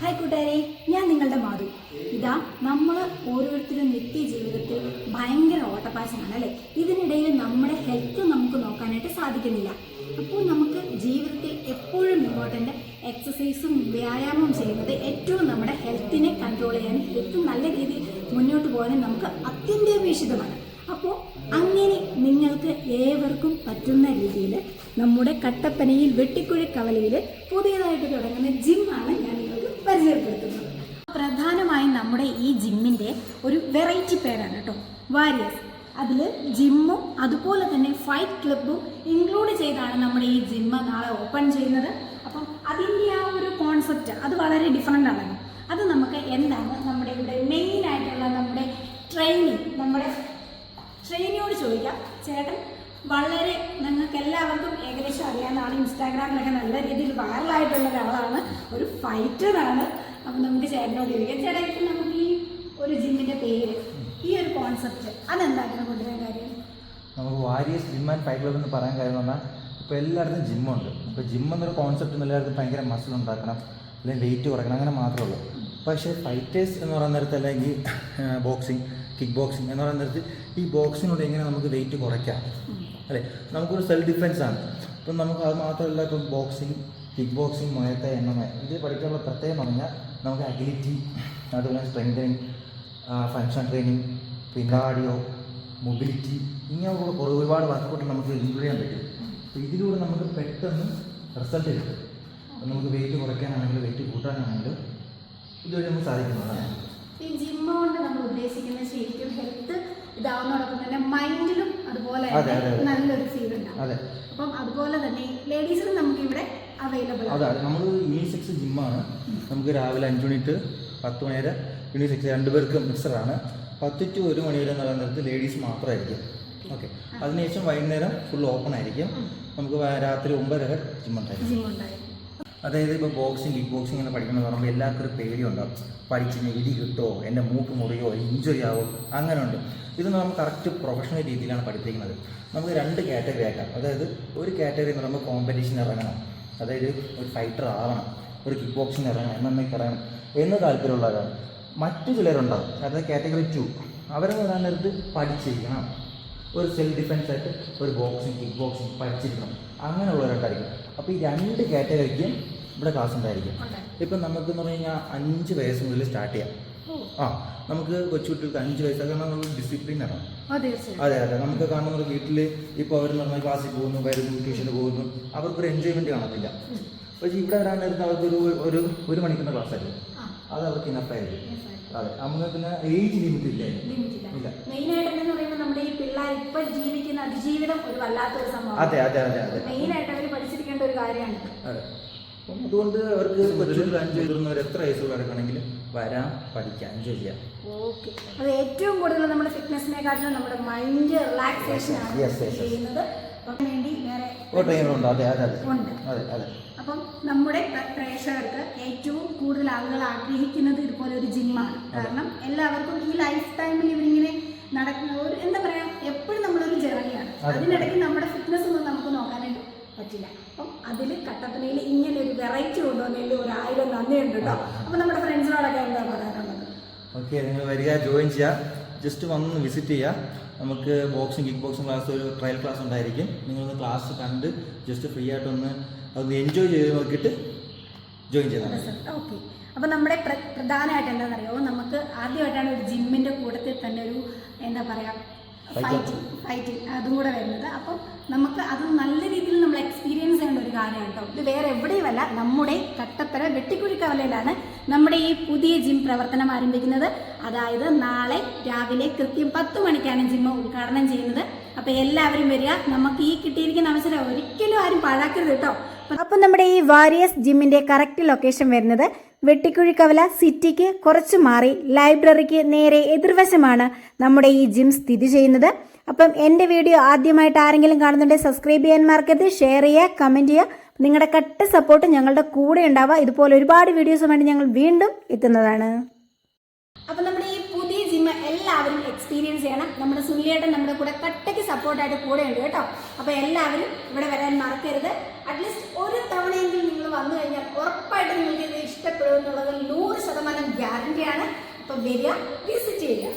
Hi കൂട്ടുകാരെ, ഞാൻ നിങ്ങളുടെ മാധു. ഇതാ നമ്മൾ ഓരോരുത്തരും നിത്യജീവിതത്തിൽ ഭയങ്കര ഓട്ടപ്പാച്ചിലാണ് അല്ലേ. ഇതിനിടയിൽ നമ്മുടെ ഹെൽത്ത് നമുക്ക് നോക്കാനായിട്ട് സാധിക്കുന്നില്ല. അപ്പോൾ നമുക്ക് ജീവിതത്തിൽ എപ്പോഴും ഇമ്പോർട്ടൻ്റ് എക്സസൈസും വ്യായാമവും ചെയ്യുന്നത് ഏറ്റവും നമ്മുടെ ഹെൽത്തിനെ കൺട്രോൾ ചെയ്യാനും ഹെൽത്ത് നല്ല രീതിയിൽ മുന്നോട്ട് പോകാനും നമുക്ക് അത്യന്താപേക്ഷിതമാണ്. അപ്പോൾ അങ്ങനെ നിങ്ങൾക്ക് ഏവർക്കും പറ്റുന്ന രീതിയിൽ നമ്മുടെ കട്ടപ്പനയിൽ വെട്ടിക്കുഴി കവലയിൽ പുതിയതായിട്ട് തുടങ്ങുന്ന ജിമ്മാണ് ഞാൻ നിങ്ങൾക്ക് പരിചയപ്പെടുത്തുന്നത്. പ്രധാനമായും നമ്മുടെ ഈ ജിമ്മിൻ്റെ ഒരു വെറൈറ്റി പേരാണ് കേട്ടോ, വാരിയേഴ്സ്. അതിൽ ജിമ്മും അതുപോലെ തന്നെ ഫൈറ്റ് ക്ലബ്ബും ഇൻക്ലൂഡ് ചെയ്താണ് നമ്മുടെ ഈ ജിമ്മ് നാളെ ഓപ്പൺ ചെയ്യുന്നത്. അപ്പം അതിൻ്റെ ആ ഒരു കോൺസെപ്റ്റ് അത് വളരെ ഡിഫറെൻ്റ് ആണല്ലോ. അത് നമുക്ക് എന്താണ് നമ്മുടെ ഇവിടെ മെയിനായിട്ടുള്ള നമ്മുടെ ട്രെയിനിയോട് ചോദിക്കാം. ചേട്ടൻ വളരെ നിങ്ങൾക്ക് എല്ലാവർക്കും ഏകദേശം അറിയാവുന്നതാണ്, ഇൻസ്റ്റാഗ്രാമിലൊക്കെ നല്ല രീതിയിൽ വൈറലായിട്ടുള്ള ഒരാളാണ്, ഒരു ഫൈറ്ററാണ്. അപ്പം നമുക്ക് ചേട്ടനോട് ചോദിക്കാം, ചേട്ടാ ഇപ്പം നമുക്ക് ഈ ഒരു ജിമ്മിൻ്റെ പേര്, ഈ ഒരു കോൺസെപ്റ്റ് അതെന്തായിരുന്നു കൊണ്ടുവരാൻ കാര്യം? നമുക്ക് Warriors Gym and Fight Club എന്ന് പറയാൻ കാര്യം പറഞ്ഞാൽ ഇപ്പോൾ എല്ലായിടത്തും ജിമ്മുണ്ട്. ഇപ്പോൾ ജിം എന്നൊരു കോൺസെപ്റ്റ് എല്ലാവർക്കും ഭയങ്കര മസിൽ ഉണ്ടാക്കണം, അല്ലെങ്കിൽ വെയിറ്റ് കുറയ്ക്കണം, അങ്ങനെ മാത്രമേ ഉള്ളൂ. പക്ഷേ ഫൈറ്റേഴ്സ് എന്ന് പറയുന്ന നേരത്ത് അല്ലെങ്കിൽ ബോക്സിങ്, കിക്ക് ബോക്സിങ് എന്ന് പറയുന്ന നേരത്ത് ഈ ബോക്സിനോട് എങ്ങനെ നമുക്ക് വെയിറ്റ് കുറയ്ക്കാം അല്ലേ, നമുക്കൊരു സെൽഫ് ഡിഫെൻസ് ആണ്. ഇപ്പം നമുക്ക് അത് മാത്രമല്ല, ഇപ്പം ബോക്സിങ്, കിക്ക് ബോക്സിങ്, മുയത്തെ എണ്ണമ ഇത് പഠിക്കാനുള്ള പ്രത്യേകം പറഞ്ഞാൽ നമുക്ക് അഗിലിറ്റി, അതുപോലെ സ്ട്രെങ്തനിങ്, ഫങ്ഷൻ ട്രെയിനിങ്, പിന്നെ കാർഡിയോ, മൊബിലിറ്റി, ഇങ്ങനെയുള്ള ഒരുപാട് വർക്കൗട്ട് നമുക്ക് ഇൻക്ലൂഡ് ചെയ്യാൻ പറ്റും. അപ്പോൾ ഇതിലൂടെ നമുക്ക് പെട്ടെന്ന് റിസൾട്ട് കിട്ടും. നമുക്ക് വെയിറ്റ് കുറയ്ക്കാനാണെങ്കിലും വെയിറ്റ് കൂട്ടാനാണെങ്കിലും ഇതുവഴി നമുക്ക് സാധിക്കുന്നതാണ്. ഈ ജിമ്മ് കൊണ്ട് നമ്മൾ ഉദ്ദേശിക്കുന്നത് ശരിക്കും ഹെൽത്ത് ഇതാവുന്നതോടൊപ്പം തന്നെ മൈൻഡിലും അതുപോലെ നല്ലൊരു ഫീൽ ഉണ്ടാവും. അപ്പം അതുപോലെ തന്നെ ലേഡീസിനും നമുക്ക് ഇവിടെ അവൈലബിൾ ആണ്. അതെ, നമ്മൾ യൂണിസെക്സ് ജിമ്മാണ്. നമുക്ക് രാവിലെ 5 മണി to 10 മണി വരെ യൂണിസെക്സ്, 2 പേർക്ക് മിക്സറാണ്. 10 to 1 മണി വരെ എന്ന് പറയുന്നത് ലേഡീസ് മാത്രമായിരിക്കും. ഓക്കെ, അതിനുശേഷം വൈകുന്നേരം ഫുൾ ഓപ്പൺ ആയിരിക്കും. നമുക്ക് രാത്രി 9 വരെ ജിമ്മുണ്ടായിരിക്കും. അതായത് ഇപ്പോൾ ബോക്സിങ്, കിക്ക് ബോക്സിങ് ഇങ്ങനെ പഠിക്കണമെന്ന് പറയുമ്പോൾ എല്ലാവർക്കും ഒരു പേടിയുണ്ടാവും. പഠിച്ചിന് ഇടി കിട്ടുമോ, എൻ്റെ മൂക്ക് മുറിയോ, ഇഞ്ചുറി ആവോ, അങ്ങനെ ഉണ്ട്. ഇത് നമ്മൾ കറക്റ്റ് പ്രൊഫഷണൽ രീതിയിലാണ് പഠിപ്പിക്കുന്നത്. നമുക്ക് 2 കാറ്റഗറി ആക്കാം. അതായത് ഒരു കാറ്റഗറി എന്ന് പറയുമ്പോൾ കോമ്പറ്റീഷൻ ഇറങ്ങണം, അതായത് ഒരു ഫൈറ്റർ ആവണം, ഒരു കിക്ക് ബോക്സിങ് ഇറങ്ങണം, MMA ഇറങ്ങണം എന്ന് താല്പര്യമുള്ളവരാണ്. മറ്റു ചിലരുണ്ടാകും, അതായത് കാറ്റഗറി 2, അവരെന്ന് പറയാൻ നേരത്ത് പഠിച്ചിരിക്കണം, ഒരു സെൽഫ് ഡിഫെൻസ് ആയിട്ട് ഒരു ബോക്സിങ്, കിക്ക് ബോക്സിങ് പഠിച്ചിരിക്കണം, അങ്ങനെയുള്ളവരുണ്ടായിരിക്കും. അപ്പോൾ ഈ 2 കാറ്റഗറിക്കും ഇവിടെ ക്ലാസ് ഉണ്ടായിരിക്കും. ഇപ്പം നമുക്കെന്ന് പറഞ്ഞു കഴിഞ്ഞാൽ 5 വയസ്സ് മുതൽ സ്റ്റാർട്ട് ചെയ്യാം. നമുക്ക് കൊച്ചുകുട്ടികൾക്ക് 5 വയസ്സൊക്കെ നമ്മൾ ഡിസിപ്ലിനാണ്. അതെ, നമുക്ക് കാണുന്നത് വീട്ടിൽ ഇപ്പോൾ അവർ നമ്മൾ ക്ലാസ്സിൽ പോകുന്നു, വരുന്നു, ട്യൂഷന് പോകുന്നു, അവർക്കൊരു എൻജോയ്മെൻറ്റ് കാണത്തില്ല. പക്ഷേ ഇവിടെ വരാൻ നേരത്തെ അവർക്കൊരു 1 മണിക്കൂറിൻ്റെ ക്ലാസ് ആയിരിക്കും, അത് അവർക്ക് ഇനഫായിരിക്കും. അതെ, നമുക്ക് പിന്നെ ഏജ് ലിമിറ്റ് ഇല്ല. മെയിനായിട്ട് പറയുമ്പോൾ നമ്മുടെ ഈ പിള്ളേർ ഇപ്പൊ ജീവിക്കുന്ന അതിജീവിതം ഒരു വല്ലാത്തൊരു സംഭവം. അതെ, മെയിനായിട്ട് അവർ പഠിച്ചിരിക്കേണ്ട ഒരു കാര്യമാണ്. അതെ, അപ്പം അതുകൊണ്ട് അവർക്ക് കൊച്ചുകൾ എൻജോയ് ചെയ്യുന്നവർ എത്ര വയസ്സുള്ളവർക്കാണെങ്കിലും വരാം, പഠിക്കാം, എൻജോയ് ചെയ്യാം. ഓക്കെ, അത് ഏറ്റവും കൂടുതൽ നമ്മുടെ ഫിറ്റ്നസിനെക്കാട്ടിലും നമ്മുടെ മൈൻഡ് റിലാക്സേഷൻ ആണ് ചെയ്യുന്നത്. അപ്പം വേണ്ടി വേറെ ട്രെയിനറുണ്ട്. അതെ, അപ്പം നമ്മുടെ പ്രേക്ഷകർക്ക് ഏറ്റവും കൂടുതൽ ആളുകൾ ആഗ്രഹിക്കുന്നത് ഇതുപോലെ ഒരു ജിമ്മാണ്. കാരണം എല്ലാവർക്കും ഈ ലൈഫ് ടൈമിൽ ഇവരിങ്ങനെ നടക്കുന്ന ഒരു എന്താ പറയാ, എപ്പോഴും നമ്മളൊരു ജേർണിയാണ്. അതിനിടയ്ക്ക് നമ്മുടെ ഫിറ്റ്നസ് ഒന്നും നമുക്ക് നോക്കാനായിട്ട് പറ്റില്ല. അപ്പം അതിൽ കട്ടപ്പനയിൽ ഇങ്ങനെ ഒരു വെറൈറ്റി കൊണ്ടുവന്നതിൽ 1000 നന്ദിയുണ്ട് കേട്ടോ. അപ്പം നമ്മുടെ ഫ്രണ്ട്സിനോടൊക്കെ എന്താ പറയാനുള്ളത്? ഓക്കെ, നിങ്ങൾ വരിക, ജോയിൻ ചെയ്യുക, ജസ്റ്റ് വന്ന് വിസിറ്റ് ചെയ്യുക. നമുക്ക് ബോക്സിങ്, കിക്ക് ബോക്സിങ് ക്ലാസ്, ഒരു ട്രയൽ ക്ലാസ് ഉണ്ടായിരിക്കും. നിങ്ങളൊന്ന് ക്ലാസ് കണ്ട് ജസ്റ്റ് ഫ്രീ ആയിട്ടൊന്ന് അതൊന്ന് എൻജോയ് ചെയ്ത് നോക്കിയിട്ട് ജോയിൻ ചെയ്താൽ മതി. ഓക്കെ, അപ്പം നമ്മുടെ പ്രധാനമായിട്ട് എന്താണെന്നറിയാമോ, നമുക്ക് ആദ്യമായിട്ടാണ് ഒരു ജിമ്മിൻ്റെ കൂട്ടത്തിൽ തന്നെ ഒരു എന്താ പറയുക ഫൈറ്റിംഗ് അതും കൂടെ വരുന്നത്. അപ്പം നമുക്ക് അത് നല്ല രീതിയിൽ നമ്മൾ എക്സ്പീരിയൻസ് ചെയ്യേണ്ട ഒരു കാര്യമാണ് കേട്ടോ. ഇത് വേറെ എവിടെയുമല്ല, നമ്മുടെ കട്ടപ്പന വെട്ടിക്കുഴി കവലയിലാണ് നമ്മുടെ ഈ പുതിയ ജിം പ്രവർത്തനം ആരംഭിക്കുന്നത്. അതായത് നാളെ രാവിലെ കൃത്യം 10 മണിക്കാണ് ജിമ്മ് ഉദ്ഘാടനം ചെയ്യുന്നത്. അപ്പം എല്ലാവരും വരിക. നമുക്ക് ഈ കിട്ടിയിരിക്കുന്ന അവസരം ഒരിക്കലും ആരും പാഴാക്കരുത് കേട്ടോ. അപ്പം നമ്മുടെ ഈ വാരിയേഴ്സ് ജിമ്മിൻ്റെ കറക്റ്റ് ലൊക്കേഷൻ വരുന്നത് വെട്ടിക്കുഴി കവല സിറ്റിക്ക് കുറച്ച് മാറി ലൈബ്രറിക്ക് നേരെ എതിർവശമാണ് നമ്മുടെ ഈ ജിം സ്ഥിതി ചെയ്യുന്നത്. അപ്പം എൻ്റെ വീഡിയോ ആദ്യമായിട്ട് ആരെങ്കിലും കാണുന്നുണ്ടെങ്കിൽ സബ്സ്ക്രൈബ് ചെയ്യാൻ മറക്കരുത്, ഷെയർ ചെയ്യുക, കമൻറ്റ് ചെയ്യുക. നിങ്ങളുടെ കട്ട സപ്പോർട്ട് ഞങ്ങളുടെ കൂടെ ഉണ്ടാവുക. ഇതുപോലെ ഒരുപാട് വീഡിയോസുമായിട്ട് ഞങ്ങൾ വീണ്ടും എത്തുന്നതാണ്. അപ്പം നമ്മുടെ ഈ പുതിയ ജിമ്മ് എല്ലാവരും എക്സ്പീരിയൻസ് ചെയ്യണം. നമ്മുടെ സുനിലേട്ടൻ നമ്മുടെ കൂടെ കട്ടയ്ക്ക് സപ്പോർട്ടായിട്ട് കൂടെ ഉണ്ട് കേട്ടോ. അപ്പോൾ എല്ലാവരും ഇവിടെ വരാൻ മറക്കരുത്. അറ്റ്ലീസ്റ്റ് ഒരു തവണയെങ്കിലും നിങ്ങൾ വന്നു കഴിഞ്ഞാൽ ഉറപ്പായിട്ട് നിങ്ങൾക്ക് ഇത് ഇഷ്ടപ്പെടും എന്നുള്ളത് 100% ഗ്യാരണ്ടിയാണ്. അപ്പോൾ വരിക, വിസിറ്റ് ചെയ്യുക.